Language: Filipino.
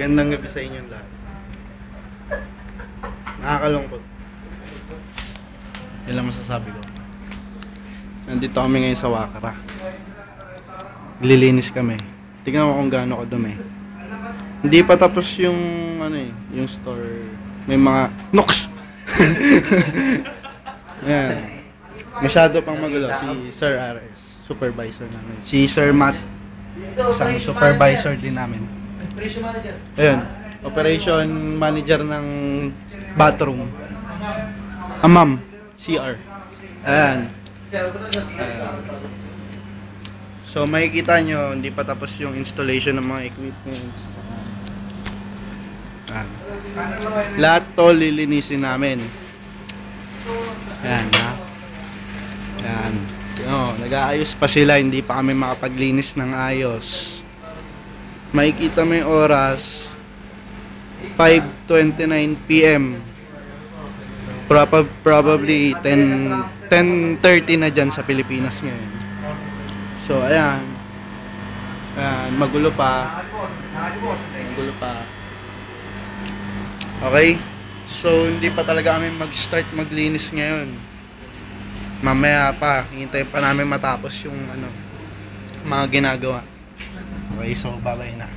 Gandang gabi sa inyong lahat. Nakakalungkot. Yan lang masasabi ko. Nandito kami ngayon sa Wakara. Lilinis kami. Tingnan mo kung gaano kadumi. Hindi pa tapos yung yung store. May mga nooks. Yan. Masyado pang magulo si Sir RS, supervisor namin. Si Sir Matt, isang supervisor din namin. Ayun, operation manager ng bathroom. Ma'am, CR. Ayan. So makikita nyo, hindi pa tapos yung installation ng mga equipments. Ayan. Lahat to lilinisin namin. Ayan, ha? Ayan. Nag-aayos pa sila, hindi pa kami makapaglinis ng ayos. Makikita mo yung oras, 5:29 PM. Probably 10:30 na dyan sa Pilipinas ngayon. So, ayan. Ayan, magulo pa. Magulo pa. Okay? So, hindi pa talaga kami mag-start maglinis ngayon. Mamaya pa, hintayin pa namin matapos yung mga ginagawa. Okay, so bye-bye na.